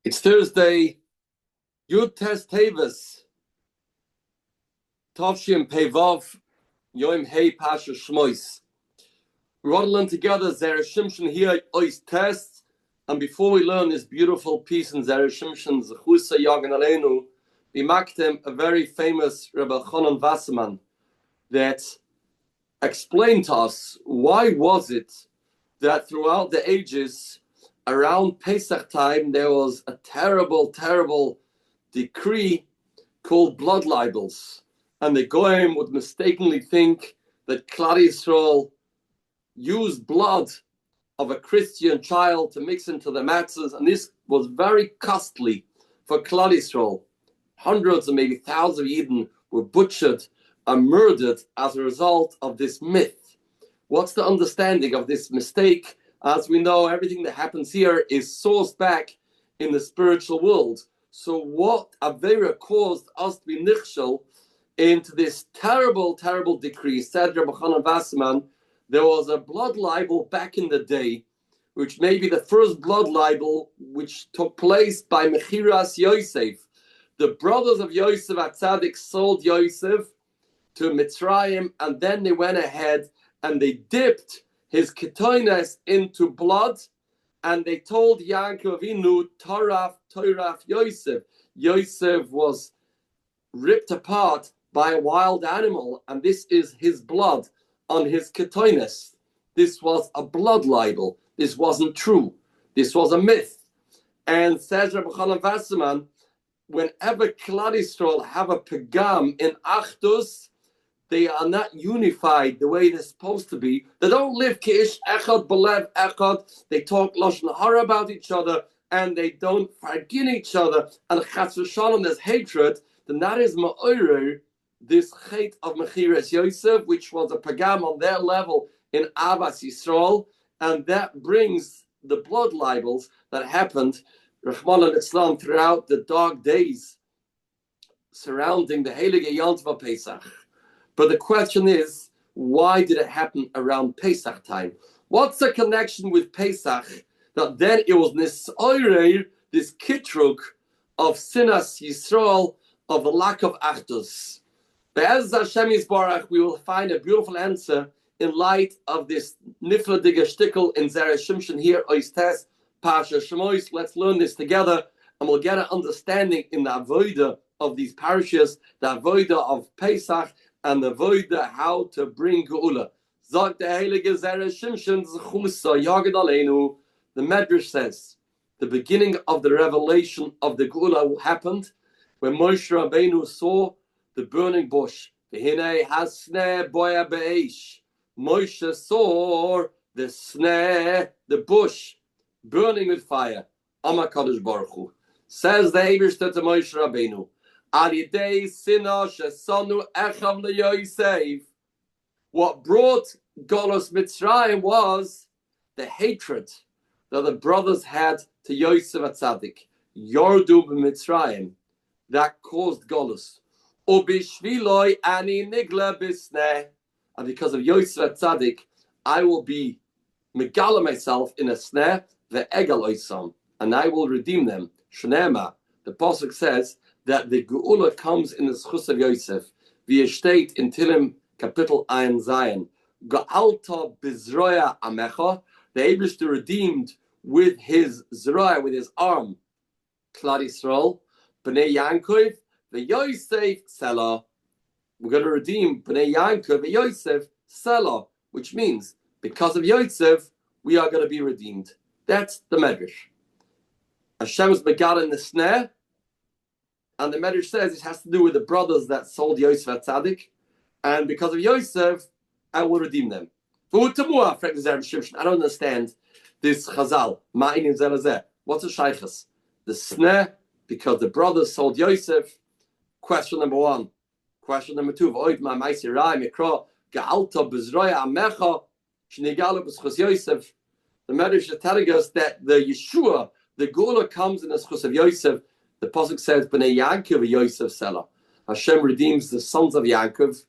It's Thursday, Yud Tes Teves, Tovshim Pevov, Yom Hey Pasha Shemos. We want to learn together Zera Shimshon here, Ois Test. And before we learn this beautiful piece in Zera Shimshon, Zechusa Yagan Aleinu, we maktem a very famous Rabbi Chonon Wasserman that explained to us why was it that throughout the ages, around Pesach time, there was a terrible decree called blood libels. And the Goyim would mistakenly think that Klal Yisrael used blood of a Christian child to mix into the matzahs, and this was very costly for Klal Yisrael. Hundreds and maybe thousands of Yidden were butchered and murdered as a result of this myth. What's the understanding of this mistake? As we know, everything that happens here is sourced back in the spiritual world. So what Avera caused us to be nichshel into this terrible decree? Said Rabbi Chonon Wasserman, there was a blood libel back in the day, which may be the first blood libel which took place by Mechiras Yosef. The brothers of Yosef Atzadik sold Yosef to Mitzrayim, and then they went ahead and they dipped his ketoines into blood, and they told Yaakov Avinu, Toraf Yosef. Yosef was ripped apart by a wild animal, and this is his blood on his ketoines. This was a blood libel. This wasn't true. This was a myth. And says Rabbi Chonon Wasserman, whenever Klal Yisrael have a pagam in Achdus, they are not unified the way they're supposed to be. They don't live kish echad belev echad. They talk lashon hara about each other, and they don't forgive each other. And chas v'shalom, there's hatred. Then that is ma'orer this hate of Mechiras Yosef, which was a pagam on their level in Avas Yisrael, and that brings the blood libels that happened, Rahman al-Islam, throughout the dark days surrounding the Heilige Yom Pesach. But the question is, why did it happen around Pesach time? What's the connection with Pesach? That then it was Nisoirei, this kitrug of Sinas Yisrael, of the lack of Achdus. Be'ez Hashem Yisbarach, we will find a beautiful answer in light of this Nifla Digger Shtickle in Zera Shimshon here, Ois Tes, Pasha Shemos. Let's learn this together, and we'll get an understanding in the Avodah of these parishes, the Avodah of Pesach, and the Avodah how to bring Geula. Zog the Heilige Zera Shimshon Zechusa Yagad Aleinu. The Medrash says the beginning of the revelation of the Geula happened when Moshe Rabbeinu saw the burning bush. V'hinei hasneh boya be'esh. Moshe saw the sneh, the bush, burning with fire. Amar Kadosh Baruch Hu. Says the Eibishter to Moshe Rabbeinu, what brought Golos Mitzrayim was the hatred that the brothers had to Yosef Atzadik, Yordu b'Mitzrayim, that caused Golos. And because of Yosef Atzadik, I will be megala myself in a snare, the egal oisam, and I will redeem them. Shnema, the pasuk says that the Geula comes in the Schus of Yosef. Wie steht in Tilim Kapitel Ein Zayin. Ga'alta bizroya amecha. The Eibishter redeemed with his zroya, with his arm, Klal Yisrael, Bnei Yankov, the Yosef Selah. We're going to redeem Bnei Yankov, the Yosef Selah, which means because of Yosef, we are going to be redeemed. That's the Medrash. Hashem was begat in the snare, and the Medrash says it has to do with the brothers that sold Yosef Atzadik, and because of Yosef, I will redeem them. I don't understand this Chazal. What's a shaykhus? The snare, because the brothers sold Yosef. Question number one. Question number two. The Medrash is telling us that the Yeshua, the Geula, comes in the schus of Yosef. The pasuk says, "Bnei Yankov Yosef Selah." Hashem redeems the sons of Yaakov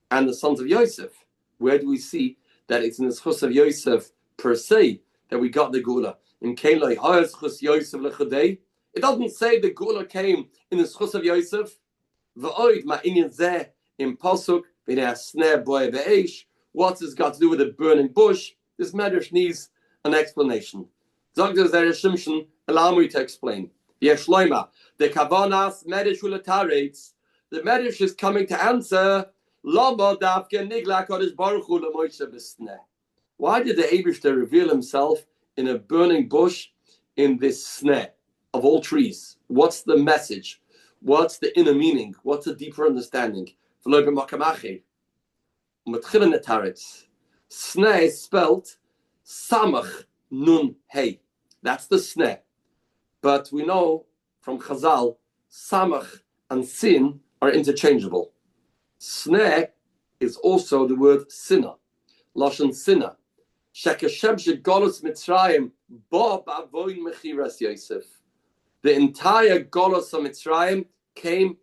and the sons of Yosef. Where do we see that it's in the schus of Yosef per se that we got the Geula? In Kelei Hayas Chus Yosef lechadei. It doesn't say the Gula came in the schus of Yosef. V'oid ma'inyan zeh in pasuk v'nei sneh boy ve'esh. What's this got to do with a burning bush? This medrash needs an explanation. Dr. Zera Shimshon, allow me to explain. Yeshloima, the kavanas medrash ulataretz. The medrash is coming to answer. Lama davke nigla kodesh baruch hu lemoishe b'sneh. Why did the Eibishter reveal himself in a burning bush in this sneh of all trees? What's the message? What's the inner meaning? What's the deeper understanding? Sneh is spelled Samach Nun Hey. That's the sneh. But we know from Chazal, Samach and Sin are interchangeable. Sneh is also the word sinner, Lashon sinner. Shekashem shegolus Mitzrayim bo ba'avoin mechiras Yosef. The entire golus of Mitzrayim came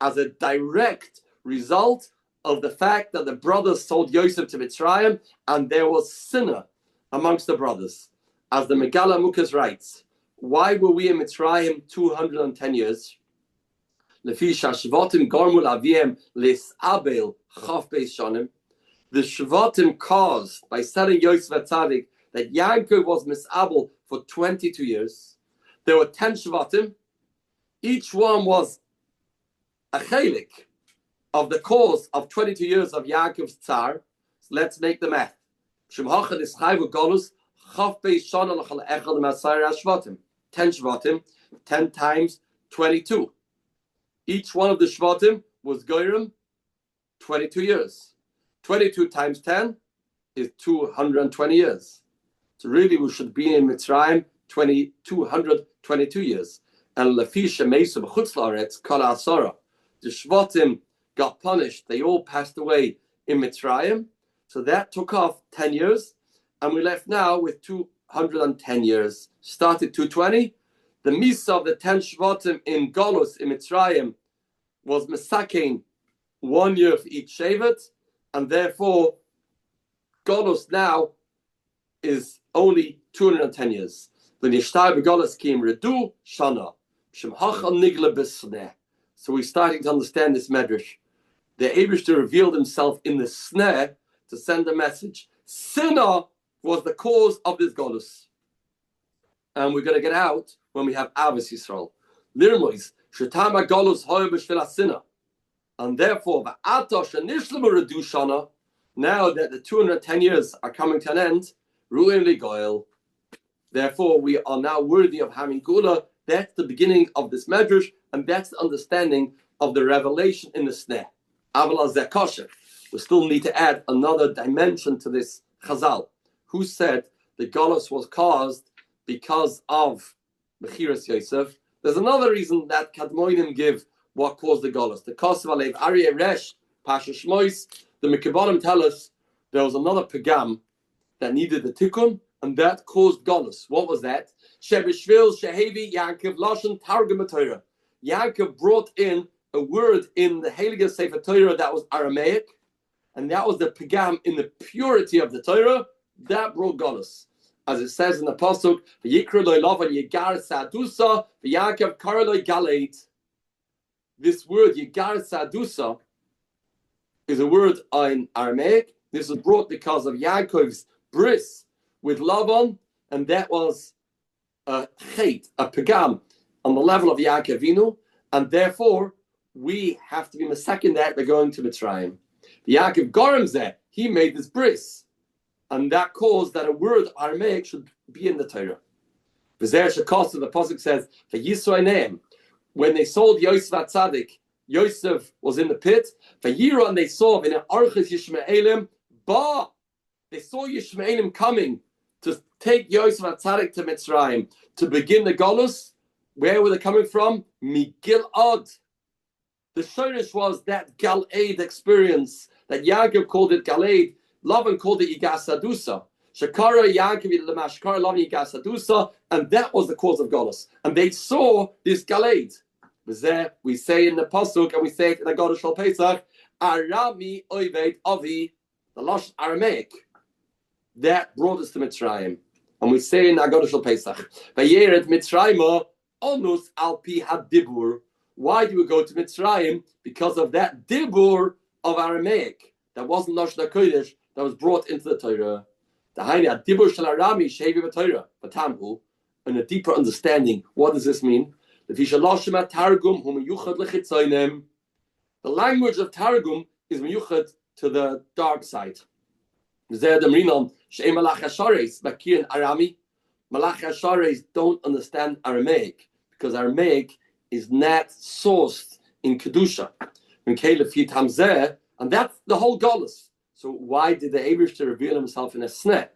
as a direct result of the fact that the brothers sold Yosef to Mitzrayim, and there was sinner amongst the brothers. As the Megala Mukas writes, why were we in Mitzrayim 210 years? Lefi shashvatim gormul aviem lisabel chaf beis shanim. The Shvatim caused, by selling Yosef Atzadik, that Yaakov was misabel for 22 years. There were 10 Shvatim. Each one was a chelik of the cause of 22 years of Yaakov's tsar. So let's make the math. 10 Shvatim, 10 times 22. Each one of the Shvatim was Goyrim 22 years. 22 times 10 is 220 years. So really we should be in Mitzrayim 222 years. And Lefi Shemos b'chutz la'aretz kol ha'asara. The Shvatim got punished. They all passed away in Mitzrayim. So that took off 10 years. And we left now with 210 years. Started 220. The Misa of the 10 Shvatim in Golus, in Mitzrayim, was Mesakein 1 year for each Shevet. And therefore, Golus now is only 210 years. The Nishtai Begolus came Redu Shana. Shemhachal Nigla B'Sneh. So we're starting to understand this medrash. The Eibishter revealed himself in the sneh to send a message. Sinner was the cause of this Golus. And we're going to get out when we have Avos Yisrael. Lirmois, Shetama Golus Hoy B'Shvil Sinner. And therefore, now that the 210 years are coming to an end, Ru'im Ligoil. Therefore, we are now worthy of having Gula. That's the beginning of this medrash, and that's the understanding of the revelation in the sneh. Avala Zekosher. We still need to add another dimension to this Chazal. Who said the Golus was caused because of Mechiras Yosef? There's another reason that Kadmoinim give what caused the Golus. The Kosev Alev Aryeh Resh Pasha Shmois. The Mekabonim tell us there was another pagam that needed the tikkun, and that caused Golus. What was that? Shebishvil Shehevi Yaakov Lashon Targum Torah. Yaakov brought in a word in the Heilige Sefer Torah that was Aramaic, and that was the pagam in the purity of the Torah that brought Golus. As it says in the pasuk, "V'yikra lo lavan yigar sadusa v'Yaakov kara lo galeit." This word yigar sadusa is a word in Aramaic. This was brought because of Yaakov's bris with Lavan, and that was a chet, a pagam, on the level of Yaakov Avinu, and we have to be masakin that by going to Mitzrayim. Yaakov Gorimzeh, he made this bris, and that caused that a word Aramaic should be in the Torah. V'zer shekosa, the pasuk says, "V'yisroi name." When they sold Yosef Atzadik, Yosef was in the pit. V'yira, and they saw in Archis Yishmaelim, they saw Yishmaelim coming to take Yosef Atzadik to Mitzrayim to begin the Golus. Where were they coming from? Migilad. The Shorish was that Galeid experience that Yaakov called it Galeid. Lavan called it Yigasadusa. Shakara Yaakov Lamashkar Lavan Yigasadusa, and that was the cause of Golus. And they saw this Galeid. We say in the pasuk, and we say it in the Godah Shal Pesach, Arami Oived Avi, the Lush Aramaic. That brought us to Mitzrayim. And we say in the Godah Shal Pesach, Vayeret Mitzrayim onus al pi hadibur. Why do we go to Mitzrayim? Because of that dibur of Aramaic that wasn't Lashon HaKodesh, that was brought into the Torah. The Haina dibur shel Arami shevi b'Torah b'tamhu, and a deeper understanding. What does this mean? The language of Targum is miyuchad to the dark side. Malach Hashares don't understand Aramaic because Aramaic is not sourced in Kedusha. And that's the whole Golus. So why did the Eibishter reveal himself in a sneh?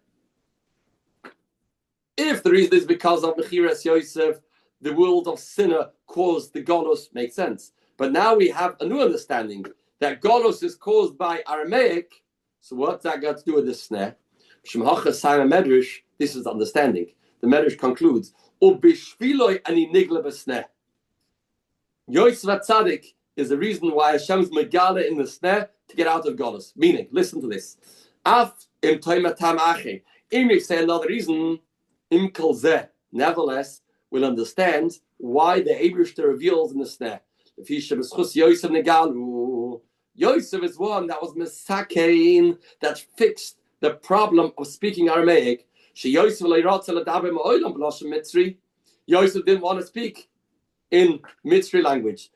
If the reason is because of Mechiras Yosef, the world of sinner caused the Golus, makes sense. But now we have a new understanding that Golus is caused by Aramaic. So what's that got to do with this sneh? This is understanding. The Medrash concludes, Yosef Tzadik is the reason why Hashem's megala in the sneh to get out of Golus. Meaning, listen to this. If you say another reason, nevertheless, we'll understand why the Eibishter reveals in the sneh. Yosef is one that was mesakein, that fixed the problem of speaking Aramaic. Yosef didn't want to speak in Mitzri language.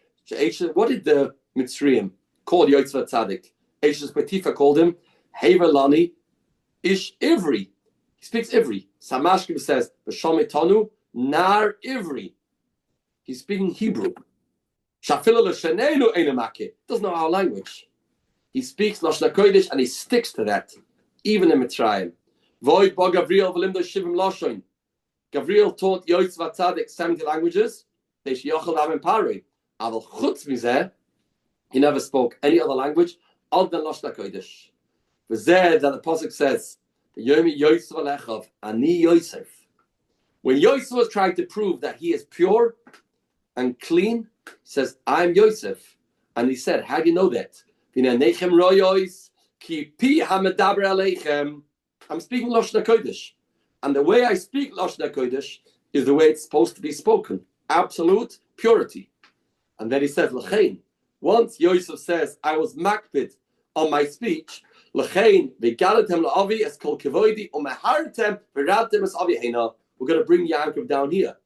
What did the Mitzrayim call Yosef Tzadik? Eshes Petifa called him Hevelani Ish Ivri. He speaks Ivri. Samashkim says B'Shomitanu Nar Ivri. He's speaking Hebrew. Shafila l'shenenu einamake. Doesn't know our language. He speaks Lashon HaKodesh and he sticks to that, even in Mitzrayim. Void ba Gavriel v'limdo shivim lashon. Gavriel taught Yosef Tzadik 70 languages. They sheyachal am in Paroi. Aval chutz mizeh, he never spoke any other language other than Lashon HaKodesh. V'zeh that the pasuk says, "Yomi Yosef alechav ani Yosef." When Yosef was trying to prove that he is pure and clean, he says, "I'm Yosef," and he said, "How do you know that?" I'm speaking Lashon HaKodesh, and the way I speak Lashon HaKodesh is the way it's supposed to be spoken, absolute purity. And then he says, "L'chein." Once Yosef says, "I was makpid on my speech," L'chein v'galatem la'avi es kol kevoidi u'mehartem v'radtem es avi heina. We're going to bring Yaakov down here.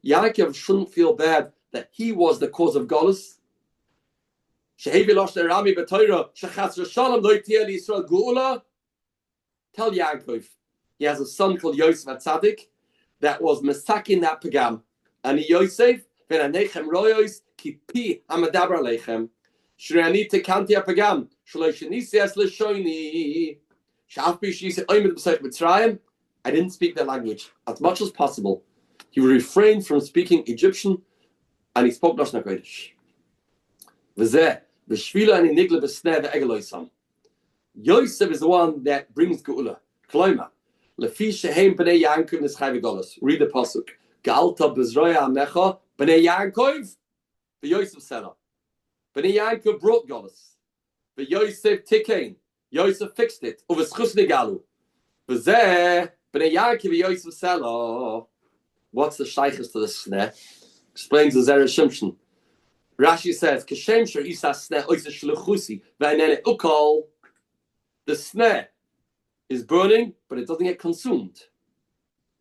Yaakov shouldn't feel bad that he was the cause of Golus. Tell Yaakov, he has a son called Yosef Tzadik that was Mesakin that Pagam. And Yosef, Venanechem Royos, Kipi Hamadabar Lechem, Shrianita Kantia Pagam, Shaloshanisias Leshoini, Shafbi Shisa Oimid Besech Mitzrayim. I didn't speak their language as much as possible. He refrained from speaking Egyptian and he spoke Lashon HaKodesh. V'zeh, v'shvila ani nigle b'sneh v'egeloisam. Yosef is the one that brings Geula. Kloima, lefi shehem b'nei Yaakov nischai v'golos. Read the pasuk. Ga'alta b'zroya amecha b'nei Yaakov v'Yosef sela. B'nei Yaakov brought Golos. V'Yosef tikein. Yosef fixed it. Uv'schus negalu. V'zeh, b'nei Yaakov v'Yosef sela. What's the shaykhs to the sneh? Explains the Zera Shimshon. Rashi says, "Kashem shor isa sneh oisa shluchusi v'anene ukol." The sneh is burning, but it doesn't get consumed,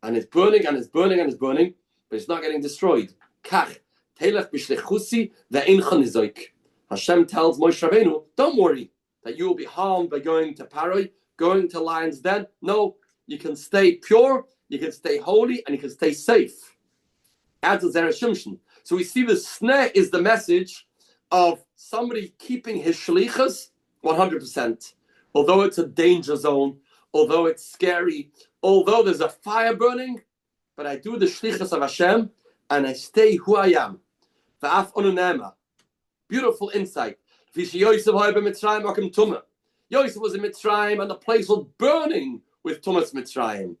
and it's burning and it's burning and it's burning, but it's not getting destroyed. Kach telech b'shlechusi ve'eincha nizoik. Hashem tells Moshe Rabbeinu, "Don't worry that you will be harmed by going to Paroi, going to lions' den. No, you can stay pure, you can stay holy, and you can stay safe." Adds the Zera Shimshon. So we see the sneh is the message of somebody keeping his shlichus 100%. Although it's a danger zone, although it's scary, although there's a fire burning, but I do the shlichus of Hashem and I stay who I am. V'af onunema. Beautiful insight. Yosef was in Mitzrayim and the place was burning with Tumas Mitzrayim.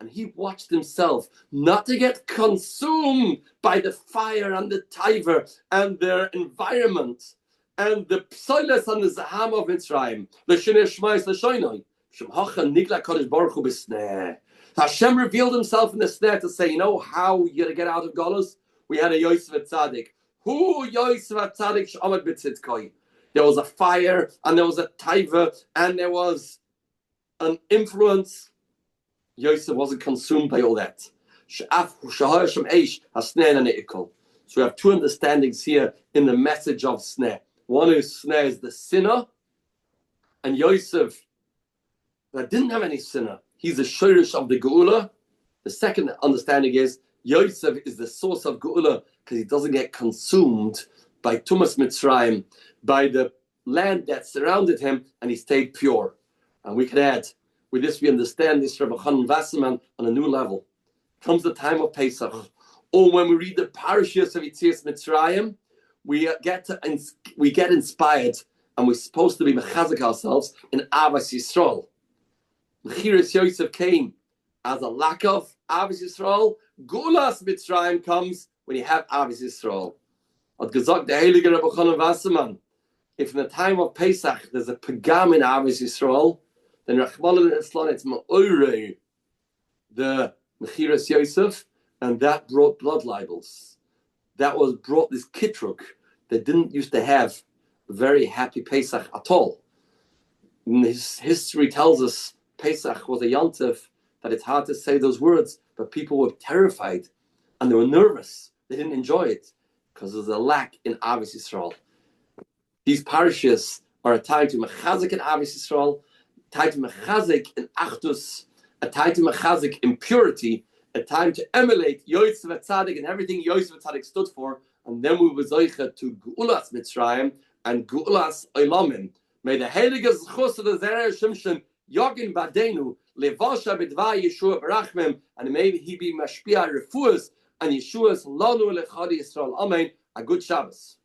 And he watched himself not to get consumed by the fire and the taiver and their environment and the psoiles and the zaham of Mitzrayim. Hashem revealed himself in the snare to say, you know how you're going to get out of Golos? We had a Yosef Tzaddik. Who Yosef Tzaddik Sh'amad B'Tzidkoi? There was a fire, and there was a taiva, and there was an influence. Yosef wasn't consumed by all that. So we have two understandings here in the message of snare. One is snare is the sinner, and Yosef that didn't have any sinner. He's the shirish of the Geula. The second understanding is Yosef is the source of Geula because he doesn't get consumed by Tumas Mitzrayim, by the land that surrounded him, and he stayed pure. And we can add, with this we understand this Rabbi Wasserman on a new level. Comes the time of Pesach, or when we read the parashas of Yetzias Mitzrayim, we get inspired, and we're supposed to be mechazik ourselves in Avas Yisrael. Mechiras Yosef came as a lack of Avas Yisrael. Gulas Mitzrayim comes when you have Avas Yisrael. Hat gesagt der heilige Rabbi Wasserman, if in the time of Pesach there's a pagam in Avas Yisrael, then Rachmanan Islam it's ma'orei the Mechiras Yosef, and that brought blood libels. That brought this kitruk that didn't used to have a very happy Pesach at all. And his history tells us Pesach was a yontif that it's hard to say those words, but people were terrified and they were nervous. They didn't enjoy it because there's a lack in Avos Yisrael. These parashas are a time to mechazik in Avos Yisrael, a time to mechazik in Achdus, a time to mechazik in purity, a time to emulate Yosef Tzaddik and everything Yosef Tzaddik stood for, and then we were zoicha to Geulas Mitzrayim and Geulas Olamim. May the heilige Zchus of the Zerah Shimshon Yogin Badenu Levasha B'dva Yeshua Barachmim, and may he be mashpia refuas and Yeshua's lanu lechadi Yisrael. Amen. A good Shabbos.